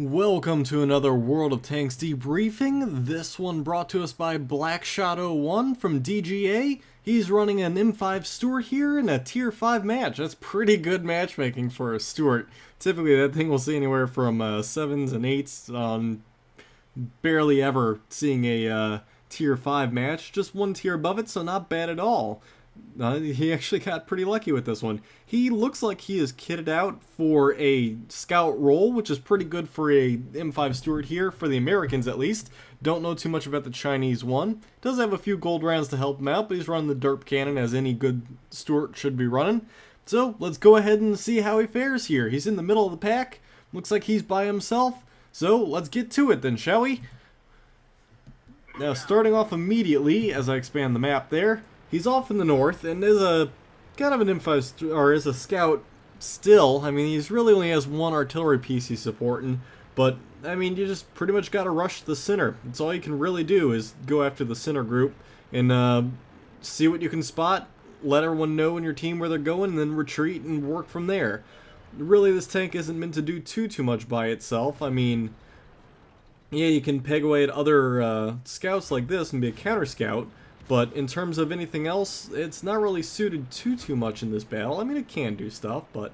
Welcome to another World of Tanks debriefing. This one brought to us by BlackShot01 from DGA. He's running an M5 Stuart here in a tier 5 match. That's pretty good matchmaking for a Stuart. Typically that thing will see anywhere from 7s and 8s on barely ever seeing a tier 5 match. Just one tier above it, so not bad at all. He actually got pretty lucky with this one. He looks like he is kitted out for a scout role, which is pretty good for a M5 Stuart here, for the Americans at least. Don't know too much about the Chinese one. Does have a few gold rounds to help him out, but he's running the derp cannon as any good Stuart should be running. So let's go ahead and see how he fares here. He's in the middle of the pack. Looks like he's by himself. So let's get to it then, shall we? Now starting off immediately, as I expand the map there, he's off in the north and is a kind of an M5 or is a scout still. I mean, he's really only has one artillery piece he's supporting, but I mean, you just pretty much got to rush the center. That's all you can really do is go after the center group and see what you can spot. Let everyone know in your team where they're going, and then retreat and work from there. Really, this tank isn't meant to do too much by itself. I mean, yeah, you can peg away at other scouts like this and be a counter scout. But in terms of anything else, it's not really suited too much in this battle. I mean, it can do stuff, but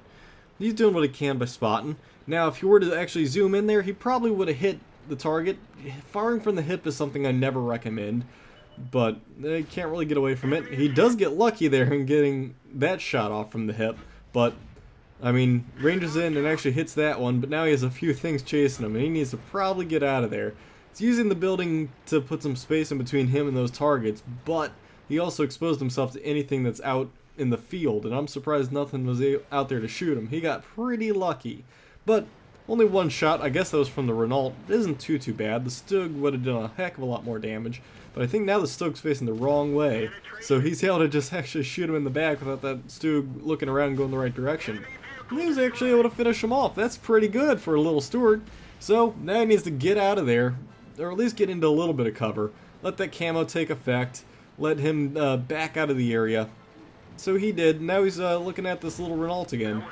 he's doing what he can by spotting. Now, if you were to actually zoom in there, he probably would have hit the target. Firing from the hip is something I never recommend, but they can't really get away from it. He does get lucky there in getting that shot off from the hip, but I mean, ranges in and actually hits that one, but now he has a few things chasing him, and he needs to probably get out of there. He's using the building to put some space in between him and those targets, but he also exposed himself to anything that's out in the field, and I'm surprised nothing was out there to shoot him. He got pretty lucky, but only one shot. I guess that was from the Renault. It isn't too bad. The Stug would have done a heck of a lot more damage, but I think now the Stug's facing the wrong way, so he's able to just actually shoot him in the back without that Stug looking around and going the right direction. And he was actually able to finish him off. That's pretty good for a little Stuart. So now he needs to get out of there, or at least get into a little bit of cover. Let that camo take effect. Let him back out of the area. So he did. Now he's looking at this little Renault again.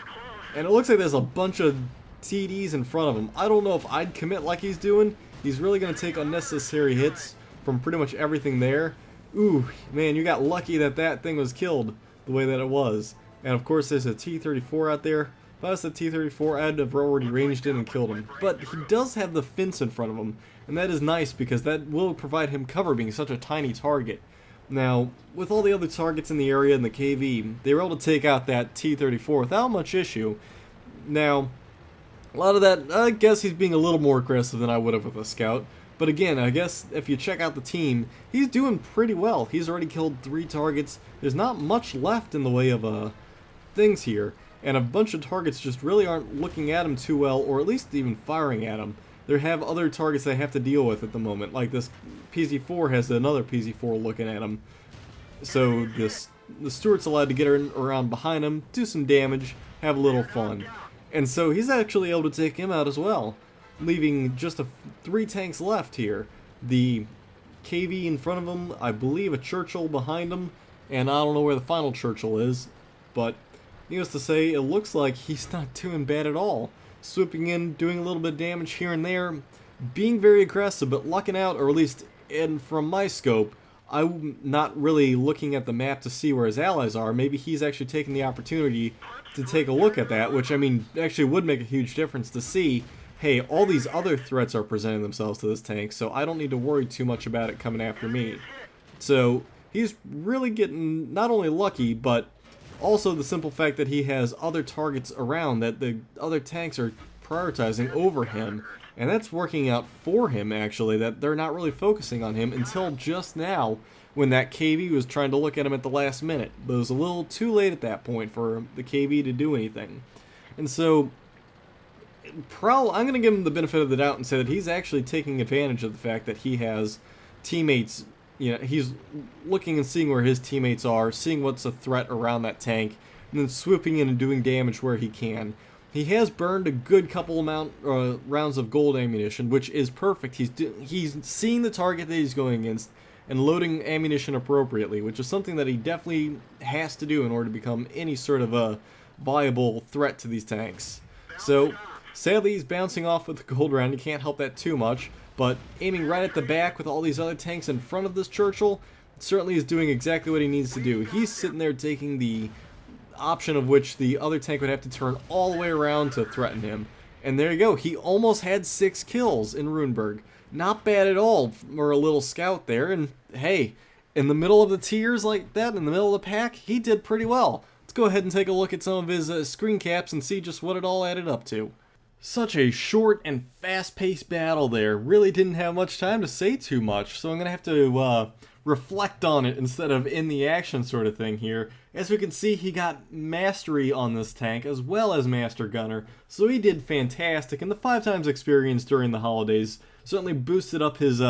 And it looks like there's a bunch of TDs in front of him. I don't know if I'd commit like he's doing. He's really going to take unnecessary hits from pretty much everything there. Ooh, man, you got lucky that that thing was killed the way that it was. And of course there's a T-34 out there. If I was the T-34, I'd have already ranged in and killed him. But he does have the fence in front of him, and that is nice because that will provide him cover being such a tiny target. Now, with all the other targets in the area and the KV, they were able to take out that T-34 without much issue. Now, a lot of that, I guess he's being a little more aggressive than I would have with a scout. But again, I guess if you check out the team, he's doing pretty well. He's already killed 3 targets. There's not much left in the way of things here. And a bunch of targets just really aren't looking at him too well, or at least even firing at him. They have other targets they have to deal with at the moment, like this PZ4 has another PZ4 looking at him. So the Stuart's allowed to get around behind him, do some damage, have a little fun. And so he's actually able to take him out as well, leaving just 3 tanks left here. The KV in front of him, I believe a Churchill behind him, and I don't know where the final Churchill is, but needless to say, it looks like he's not doing bad at all. Swooping in, doing a little bit of damage here and there, being very aggressive, but lucking out, or at least from my scope, I'm not really looking at the map to see where his allies are. Maybe he's actually taking the opportunity to take a look at that, which I mean actually would make a huge difference to see, hey, all these other threats are presenting themselves to this tank, so I don't need to worry too much about it coming after me. So he's really getting not only lucky, but also the simple fact that he has other targets around that the other tanks are prioritizing over him, and that's working out for him actually, that they're not really focusing on him until just now when that KV was trying to look at him at the last minute. But it was a little too late at that point for the KV to do anything. And so I'm going to give him the benefit of the doubt and say that he's actually taking advantage of the fact that he has teammates. You know, he's looking and seeing where his teammates are, seeing what's a threat around that tank, and then swooping in and doing damage where he can. He has burned a good couple rounds of gold ammunition, which is perfect. He's seeing the target that he's going against and loading ammunition appropriately, which is something that he definitely has to do in order to become any sort of a viable threat to these tanks. So Sadly, he's bouncing off with the gold round. You can't help that too much. But aiming right at the back with all these other tanks in front of this Churchill certainly is doing exactly what he needs to do. He's sitting there taking the option of which the other tank would have to turn all the way around to threaten him. And there you go. He almost had 6 kills in Runeberg. Not bad at all for a little scout there. And hey, in the middle of the tiers like that, in the middle of the pack, he did pretty well. Let's go ahead and take a look at some of his screen caps and see just what it all added up to. Such a short and fast-paced battle there. Really didn't have much time to say too much, so I'm going to have to reflect on it instead of in the action sort of thing here. As we can see, he got Mastery on this tank as well as Master Gunner, so he did fantastic, and the 5x experience during the holidays certainly boosted up his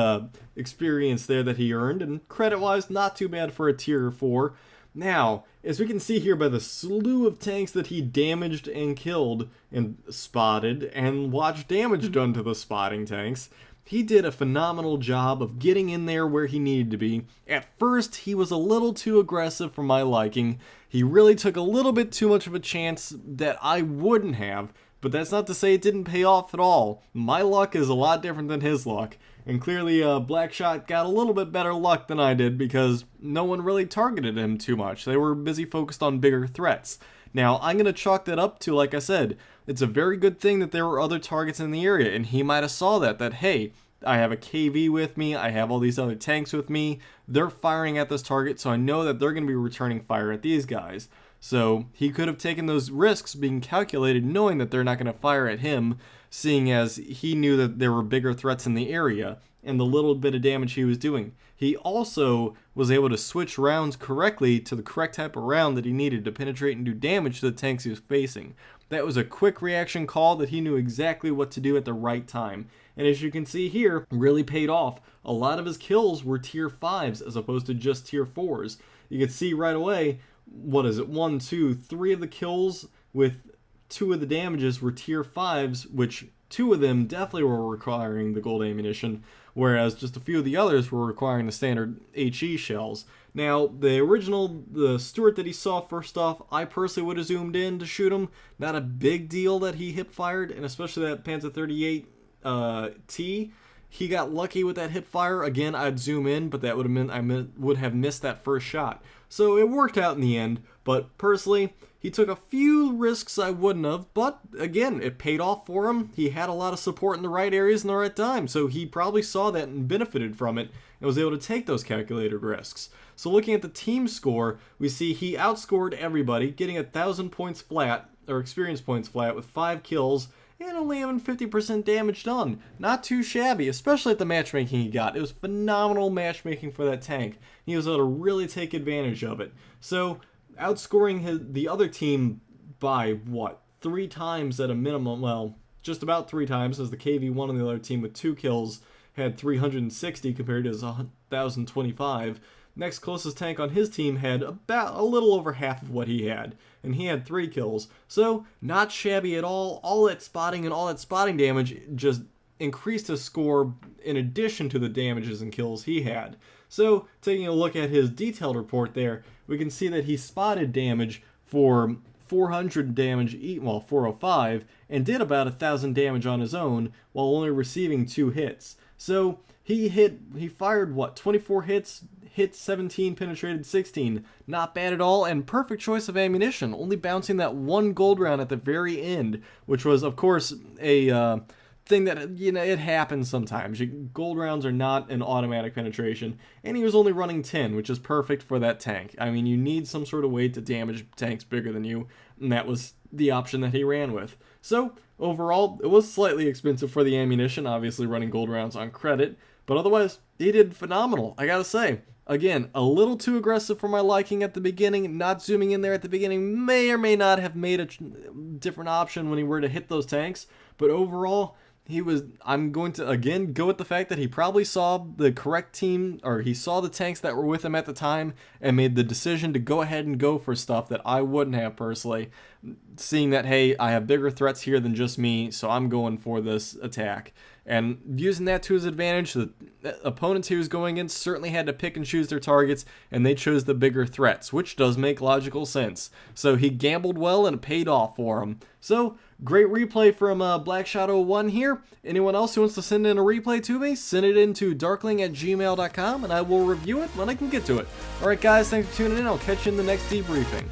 experience there that he earned, and credit-wise, not too bad for a tier 4. Now, as we can see here by the slew of tanks that he damaged and killed and spotted and watched damage done to the spotting tanks, he did a phenomenal job of getting in there where he needed to be. At first, he was a little too aggressive for my liking. He really took a little bit too much of a chance that I wouldn't have, but that's not to say it didn't pay off at all. My luck is a lot different than his luck. And clearly, BlackShot got a little bit better luck than I did because no one really targeted him too much. They were busy focused on bigger threats. Now, I'm going to chalk that up to, like I said, it's a very good thing that there were other targets in the area, and he might have saw that, hey, I have a KV with me, I have all these other tanks with me, they're firing at this target, so I know that they're going to be returning fire at these guys. So he could have taken those risks being calculated, knowing that they're not going to fire at him, seeing as he knew that there were bigger threats in the area and the little bit of damage he was doing. He also was able to switch rounds correctly to the correct type of round that he needed to penetrate and do damage to the tanks he was facing. That was a quick reaction call that he knew exactly what to do at the right time. And as you can see here, really paid off. A lot of his kills were tier 5s as opposed to just tier 4s. You can see right away, 1, 2, 3 of the kills with 2 of the damages were tier 5s, which 2 of them definitely were requiring the gold ammunition, whereas just a few of the others were requiring the standard HE shells. Now, the Stuart that he saw first off, I personally would have zoomed in to shoot him. Not a big deal that he hip fired, and especially that Panzer 38 T. He got lucky with that hip fire. Again, I'd zoom in, but that would have meant I would have missed that first shot. So it worked out in the end, but personally, he took a few risks I wouldn't have, but again, it paid off for him. He had a lot of support in the right areas in the right time, so he probably saw that and benefited from it and was able to take those calculated risks. So looking at the team score, we see he outscored everybody, getting 1,000 points flat, or experience points flat, with 5 kills, and only having 50% damage done. Not too shabby, especially at the matchmaking he got. It was phenomenal matchmaking for that tank. He was able to really take advantage of it. So, outscoring the other team by, 3 times at a minimum? Well, just about 3 times, as the KV1 on the other team with 2 kills had 360 compared to his 1,025. Next closest tank on his team had about a little over half of what he had, and he had 3 kills. So, not shabby at all. All that spotting and all that spotting damage just increased his score in addition to the damages and kills he had. So, taking a look at his detailed report there, we can see that he spotted damage for 400 damage, 405, and did about 1,000 damage on his own, while only receiving 2 hits. So, he fired, 24 hits, hit 17, penetrated 16. Not bad at all, and perfect choice of ammunition, only bouncing that 1 gold round at the very end, which was, of course, a thing that, it happens sometimes. Gold rounds are not an automatic penetration, and he was only running 10, which is perfect for that tank. I mean, you need some sort of way to damage tanks bigger than you, and that was the option that he ran with. So, overall, it was slightly expensive for the ammunition, obviously running gold rounds on credit, but otherwise, he did phenomenal, I gotta say. Again, a little too aggressive for my liking at the beginning. Not zooming in there at the beginning may or may not have made a different option when he were to hit those tanks, but overall, I'm going to again go with the fact that he probably saw the correct team, or he saw the tanks that were with him at the time and made the decision to go ahead and go for stuff that I wouldn't have personally. seeing that, hey, I have bigger threats here than just me, so I'm going for this attack. And using that to his advantage, the opponents he was going against certainly had to pick and choose their targets, and they chose the bigger threats, which does make logical sense. So he gambled well, and it paid off for him. So, great replay from BlackShot01 here. Anyone else who wants to send in a replay to me, send it in to darqueling@gmail.com, and I will review it when I can get to it. Alright guys, thanks for tuning in. I'll catch you in the next debriefing.